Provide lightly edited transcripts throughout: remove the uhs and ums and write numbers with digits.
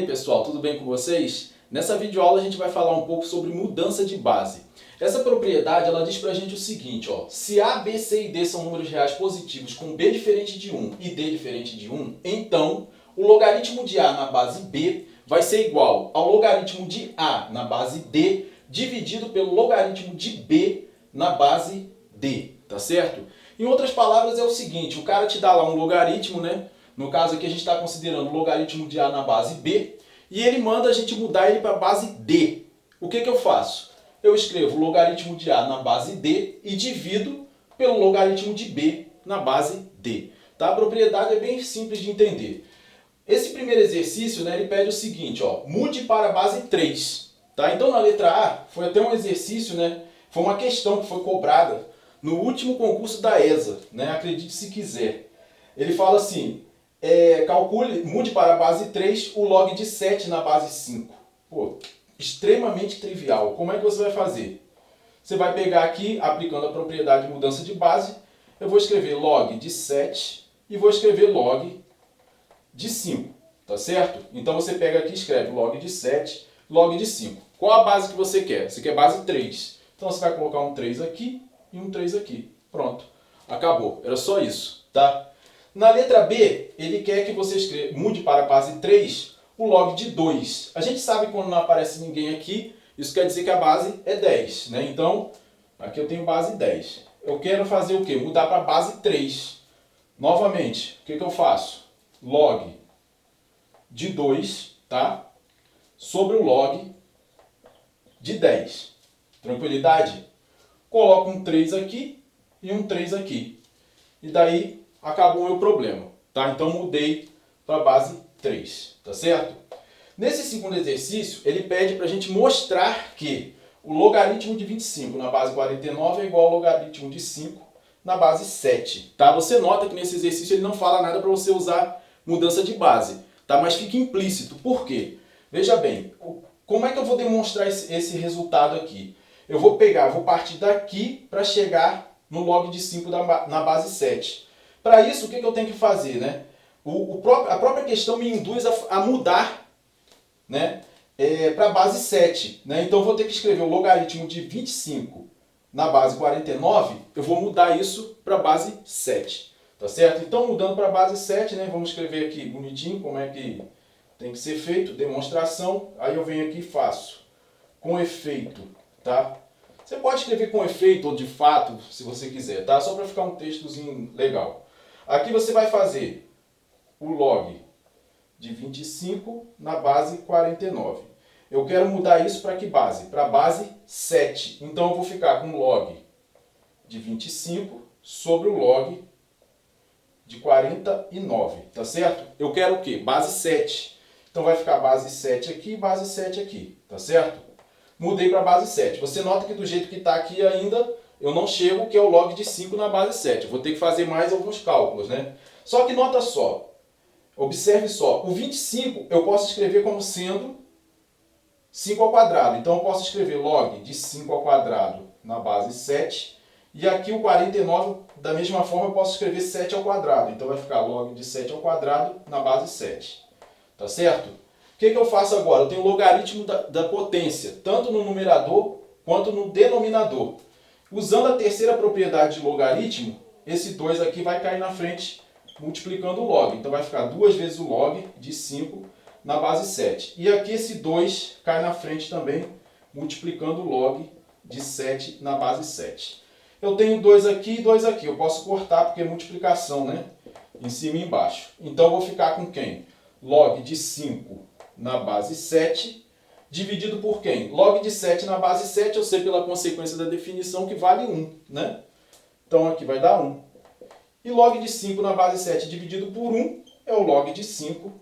aí pessoal, tudo bem com vocês? Nessa videoaula a gente vai falar um pouco sobre mudança de base. Essa propriedade ela diz pra gente o seguinte, ó, se A, B, C e D são números reais positivos com B diferente de 1 e D diferente de 1, então o logaritmo de A na base B vai ser igual ao logaritmo de A na base D dividido pelo logaritmo de B na base D, tá certo? Em outras palavras é o seguinte, o cara te dá lá um logaritmo, né? No caso aqui a gente está considerando o logaritmo de A na base B e ele manda a gente mudar ele para a base D. O que eu faço? Eu escrevo o logaritmo de A na base D e divido pelo logaritmo de B na base D. Tá? A propriedade é bem simples de entender. Esse primeiro exercício, né, ele pede o seguinte, ó, mude para a base 3. Tá? Então na letra A foi até um exercício, né, foi uma questão que foi cobrada no último concurso da ESA, né, acredite se quiser. Ele fala assim, calcule, mude para a base 3 o log de 7 na base 5. Pô, extremamente trivial. Como é que você vai fazer? Você vai pegar aqui, aplicando a propriedade de mudança de base, eu vou escrever log de 7 e vou escrever log de 5, tá certo? Então você pega aqui e escreve log de 7, log de 5. Qual a base que você quer? Você quer base 3. Então você vai colocar um 3 aqui e um 3 aqui. Pronto. Acabou. Era só isso, tá? Na letra B, ele quer que você mude para a base 3 o log de 2. A gente sabe que quando não aparece ninguém aqui, isso quer dizer que a base é 10. Né? Então, aqui eu tenho base 10. Eu quero fazer o quê? Mudar para a base 3. Novamente, o que eu faço? Log de 2, tá? Sobre o log de 10. Tranquilidade? Coloco um 3 aqui e um 3 aqui. E daí acabou o meu problema, tá? Então mudei para a base 3, tá certo? Nesse segundo exercício, ele pede para a gente mostrar que o logaritmo de 25 na base 49 é igual ao logaritmo de 5 na base 7, tá? Você nota que nesse exercício ele não fala nada para você usar mudança de base, tá? Mas fica implícito. Por quê? Veja bem, como é que eu vou demonstrar esse resultado aqui? Eu vou partir daqui para chegar no log de 5 na base 7. Para isso, o que eu tenho que fazer? Né? A própria questão me induz a mudar, né, para a base 7. Né? Então, eu vou ter que escrever o logaritmo de 25 na base 49, eu vou mudar isso para a base 7. Tá certo? Então, mudando para a base 7, né, vamos escrever aqui bonitinho como é que tem que ser feito, demonstração. Aí eu venho aqui e faço com efeito. Tá? Você pode escrever com efeito ou de fato, se você quiser, tá? Só para ficar um textozinho legal. Aqui você vai fazer o log de 25 na base 49. Eu quero mudar isso para que base? Para a base 7. Então eu vou ficar com log de 25 sobre o log de 49, tá certo? Eu quero o quê? Base 7. Então vai ficar base 7 aqui e base 7 aqui, tá certo? Mudei para a base 7. Você nota que do jeito que está aqui ainda, eu não chego, que é o log de 5 na base 7. Eu vou ter que fazer mais alguns cálculos, né? Só que nota só, observe só, o 25 eu posso escrever como sendo 5 ao quadrado. Então eu posso escrever log de 5 ao quadrado na base 7. E aqui o 49, da mesma forma, eu posso escrever 7 ao quadrado. Então vai ficar log de 7 ao quadrado na base 7. Tá certo? O que eu faço agora? Eu tenho o logaritmo da potência, tanto no numerador quanto no denominador. Usando a terceira propriedade de logaritmo, esse 2 aqui vai cair na frente, multiplicando o log. Então vai ficar 2 vezes o log de 5 na base 7. E aqui esse 2 cai na frente também, multiplicando o log de 7 na base 7. Eu tenho 2 aqui e 2 aqui. Eu posso cortar porque é multiplicação, né? Em cima e embaixo. Então eu vou ficar com quem? Log de 5 na base 7, dividido por quem? Log de 7 na base 7, eu sei pela consequência da definição que vale 1, né? Então aqui vai dar 1. E log de 5 na base 7 dividido por 1 é o log de 5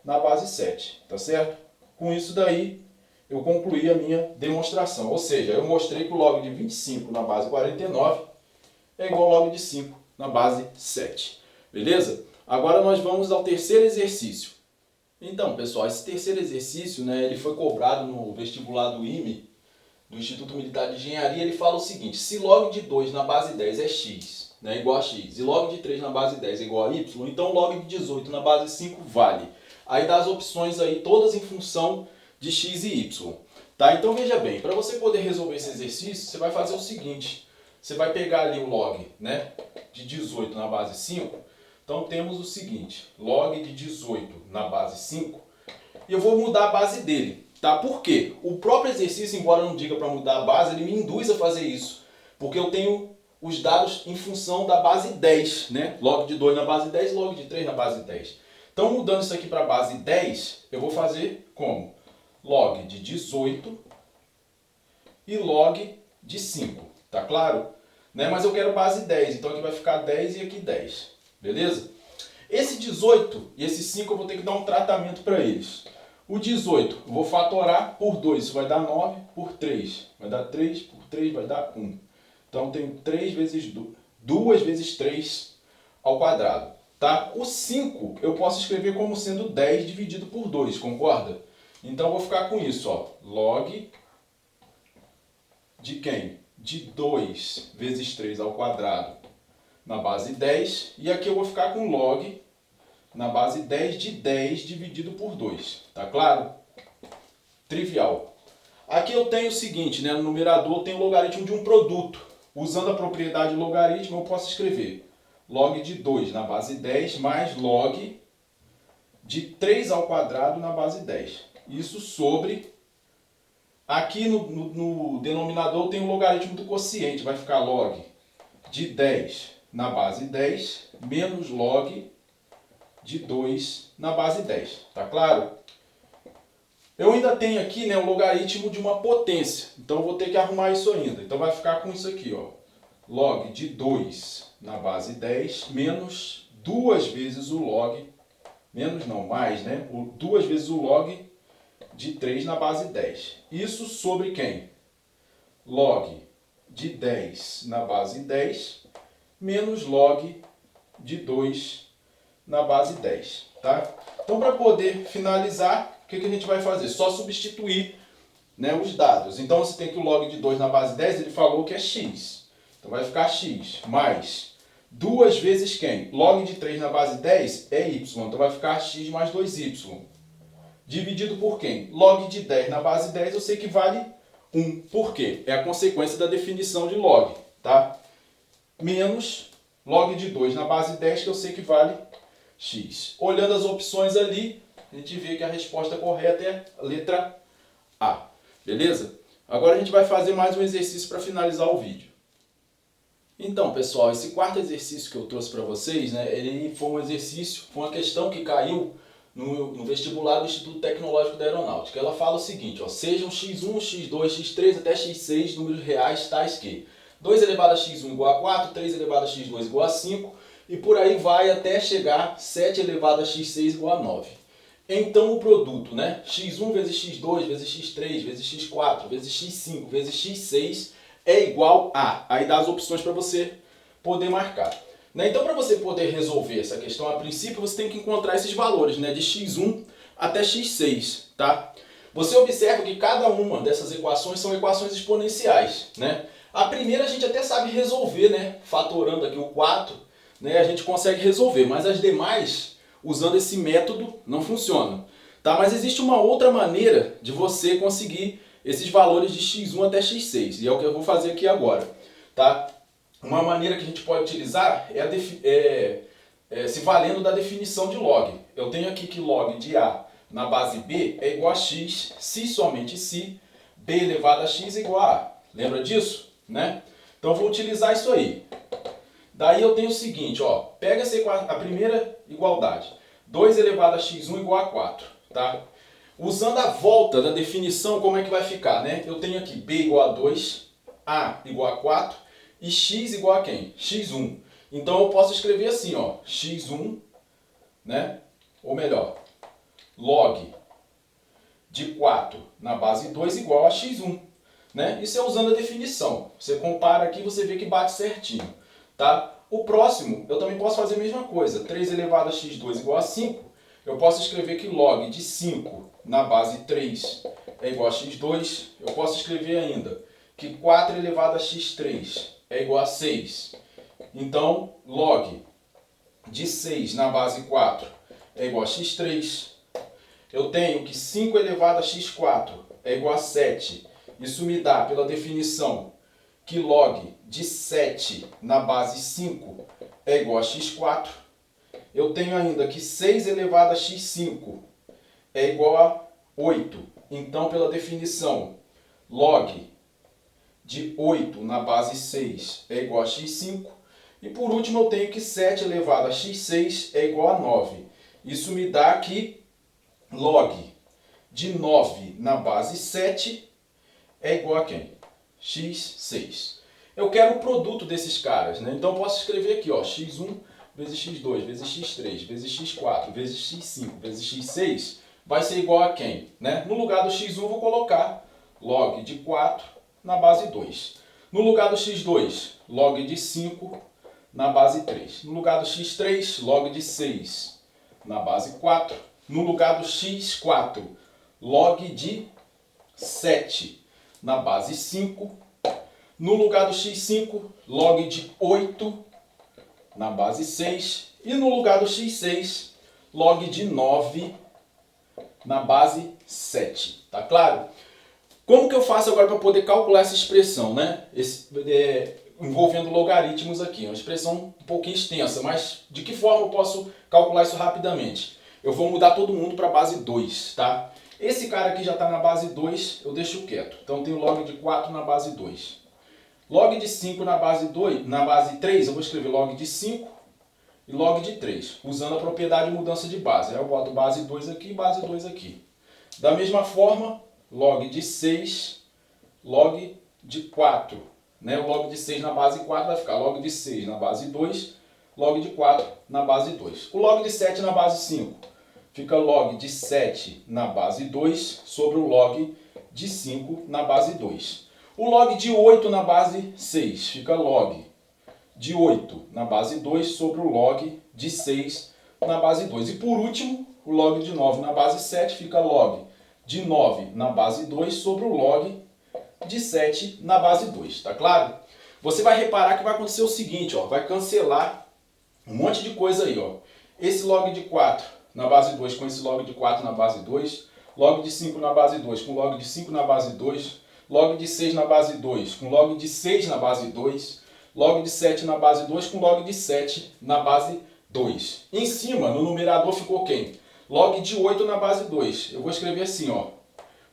na base 7, tá certo? Com isso daí, eu concluí a minha demonstração. Ou seja, eu mostrei que o log de 25 na base 49 é igual ao log de 5 na base 7. Beleza? Agora nós vamos ao terceiro exercício. Então, pessoal, esse terceiro exercício, né, ele foi cobrado no vestibular do IME, do Instituto Militar de Engenharia. Ele fala o seguinte: se log de 2 na base 10 é x, né, igual a x, e log de 3 na base 10 é igual a y, então log de 18 na base 5 vale. aí dá as opções aí todas em função de x e y. Tá? Então veja bem, para você poder resolver esse exercício, você vai fazer o seguinte, você vai pegar ali o log, né, de 18 na base 5, então temos o seguinte, log de 18 na base 5, e eu vou mudar a base dele. Tá? Por quê? O próprio exercício, embora não diga para mudar a base, ele me induz a fazer isso. Porque eu tenho os dados em função da base 10. Né? Log de 2 na base 10, log de 3 na base 10. Então, mudando isso aqui para a base 10, eu vou fazer como? Log de 18 e log de 5. Tá claro? Né? Mas eu quero base 10, então aqui vai ficar 10 e aqui 10. Beleza? Esse 18 e esse 5 eu vou ter que dar um tratamento para eles. O 18 eu vou fatorar por 2, isso vai dar 9 por 3. Vai dar 3 por 3, vai dar 1. Então eu tenho 3 vezes 2 vezes 3 ao quadrado. Tá? O 5 eu posso escrever como sendo 10 dividido por 2, concorda? Então eu vou ficar com isso, ó. Log de quem? De 2 vezes 3 ao quadrado na base 10. E aqui eu vou ficar com log na base 10 de 10 dividido por 2. Tá claro? Trivial. Aqui eu tenho o seguinte, né? No numerador eu tenho o logaritmo de um produto. Usando a propriedade logaritmo eu posso escrever log de 2 na base 10 mais log de 3 ao quadrado na base 10. Isso sobre... Aqui no denominador eu tenho o logaritmo do quociente. Vai ficar log de 10 na base 10 menos log de 2 na base 10. Tá claro? Eu ainda tenho aqui, né, o logaritmo de uma potência. Então eu vou ter que arrumar isso ainda. Então vai ficar com isso aqui, ó. Log de 2 na base 10 menos 2 vezes o log... Menos não, mais, né? 2 vezes o log de 3 na base 10. Isso sobre quem? Log de 10 na base 10 menos log de 2 na base 10. Tá? Então, para poder finalizar, o que a gente vai fazer? Só substituir, né, os dados. Então, você tem que o log de 2 na base 10, ele falou que é x. Então, vai ficar x mais 2 vezes quem? Log de 3 na base 10 é y. Então, vai ficar x mais 2y. Dividido por quem? Log de 10 na base 10 eu sei que vale 1. Por quê? É a consequência da definição de log. Tá? Menos log de 2 na base 10 que eu sei que vale x. Olhando as opções ali, a gente vê que a resposta correta é a letra A. Beleza? Agora a gente vai fazer mais um exercício para finalizar o vídeo. Então, pessoal, esse quarto exercício que eu trouxe para vocês, né, ele foi um exercício, foi uma questão que caiu no vestibular do Instituto Tecnológico da Aeronáutica. Ela fala o seguinte, ó, sejam x1, x2, x3 até x6 números reais tais que 2 elevado a x1 igual a 4, 3 elevado a x2 igual a 5 e por aí vai até chegar 7 elevado a x6 igual a 9. Então o produto, né, x1 vezes x2 vezes x3 vezes x4 vezes x5 vezes x6 é igual a... Aí dá as opções para você poder marcar. Né? Então para você poder resolver essa questão, a princípio você tem que encontrar esses valores, né, de x1 até x6. Tá? Você observa que cada uma dessas equações são equações exponenciais. Né? A primeira a gente até sabe resolver, né, fatorando aqui o 4, né, a gente consegue resolver, mas as demais, usando esse método, não funcionam. Tá? Mas existe uma outra maneira de você conseguir esses valores de x1 até x6, e é o que eu vou fazer aqui agora. Tá? Uma maneira que a gente pode utilizar é se valendo da definição de log. Eu tenho aqui que log de A na base B é igual a x, se somente se B elevado a x é igual a A. Lembra disso? Né? Então eu vou utilizar isso aí. Daí eu tenho o seguinte, ó, pega a primeira igualdade. 2 elevado a x1 igual a 4. Tá? Usando a volta da definição, como é que vai ficar? Né? Eu tenho aqui B igual a 2, A igual a 4 e x igual a quem? x1. Então eu posso escrever assim, ó, x1, né? Ou melhor, log de 4 na base 2 igual a x1. Né? Isso é usando a definição. Você compara aqui e você vê que bate certinho. Tá? O próximo, eu também posso fazer a mesma coisa. 3 elevado a x2 igual a 5. Eu posso escrever que log de 5 na base 3 é igual a x2. Eu posso escrever ainda que 4 elevado a x3 é igual a 6. Então, log de 6 na base 4 é igual a x3. eu tenho que 5 elevado a x4 é igual a 7. Isso me dá, pela definição, que log de 7 na base 5 é igual a x4. Eu tenho ainda que 6 elevado a x5 é igual a 8. Então, pela definição, log de 8 na base 6 é igual a x5. E por último, eu tenho que 7 elevado a x6 é igual a 9. Isso me dá que log de 9 na base 7 é igual a quem? x6. Eu quero o produto desses caras, né? Então eu posso escrever aqui, ó, x1 vezes x2 vezes x3 vezes x4 vezes x5 vezes x6 vai ser igual a quem? Né? No lugar do x1 eu vou colocar log de 4 na base 2. No lugar do x2, log de 5 na base 3. No lugar do x3, log de 6 na base 4. No lugar do x4, log de 7 na base 5. No lugar do x5, log de 8 na base 6. E no lugar do x6, log de 9 na base 7. Tá claro? Como que eu faço agora para poder calcular essa expressão, né? Envolvendo logaritmos aqui. É uma expressão um pouquinho extensa, mas de que forma eu posso calcular isso rapidamente? Eu vou mudar todo mundo para a base 2, tá? Esse cara aqui já está na base 2, eu deixo quieto. Então eu tenho log de 4 na base 2. Log de 5 na base 2, na base 3, eu vou escrever log de 5 e log de 3, usando a propriedade de mudança de base. Aí eu boto base 2 aqui e base 2 aqui. Da mesma forma, log de 6, log de 4. Né? O log de 6 na base 4 vai ficar log de 6 na base 2, log de 4 na base 2. O log de 7 na base 5 fica log de 7 na base 2 sobre o log de 5 na base 2. O log de 8 na base 6 fica log de 8 na base 2 sobre o log de 6 na base 2. E por último, o log de 9 na base 7 fica log de 9 na base 2 sobre o log de 7 na base 2. Tá claro? Você vai reparar que vai acontecer o seguinte, ó, vai cancelar um monte de coisa aí. Ó. Esse log de 4 na base 2 com esse log de 4 na base 2, log de 5 na base 2 com log de 5 na base 2, log de 6 na base 2 com log de 6 na base 2, log de 7 na base 2 com log de 7 na base 2. Em cima, no numerador, ficou quem? Log de 8 na base 2. Eu vou escrever assim, ó.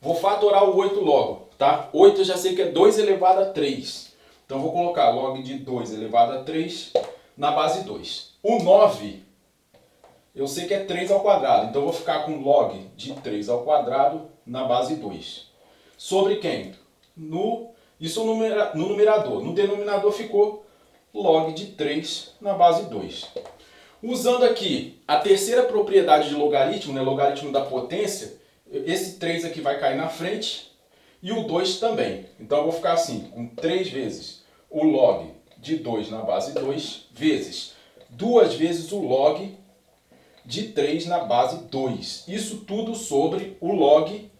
Vou fatorar o 8 logo, tá? 8 eu já sei que é 2 elevado a 3. Então vou colocar log de 2 elevado a 3 na base 2. O 9, eu sei que é 3 ao quadrado. Então eu vou ficar com log de 3 ao quadrado na base 2. Sobre quem? Isso no numerador. No denominador ficou log de 3 na base 2. Usando aqui a terceira propriedade de logaritmo, né, logaritmo da potência, esse 3 aqui vai cair na frente e o 2 também. Então eu vou ficar assim, com 3 vezes o log de 2 na base 2, vezes 2 vezes o log de 3 na base 2. Isso tudo sobre o log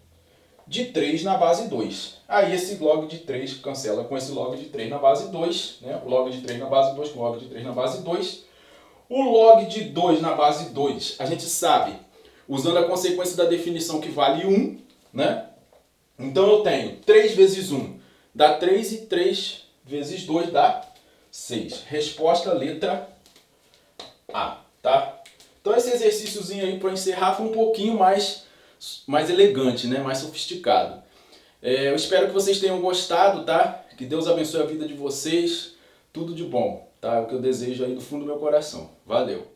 de 3 na base 2. Aí esse log de 3 cancela com esse log de 3 na base 2. Né? O log de 3 na base 2 com o log de 3 na base 2. O log de 2 na base 2, a gente sabe, usando a consequência da definição que vale 1, né? Então eu tenho 3 vezes 1 dá 3 e 3 vezes 2 dá 6. Resposta letra A, tá? Então esse exercíciozinho aí para encerrar foi um pouquinho mais elegante, né? Mais sofisticado. Eu espero que vocês tenham gostado, tá? Que Deus abençoe a vida de vocês. Tudo de bom, tá? É o que eu desejo aí do fundo do meu coração. Valeu!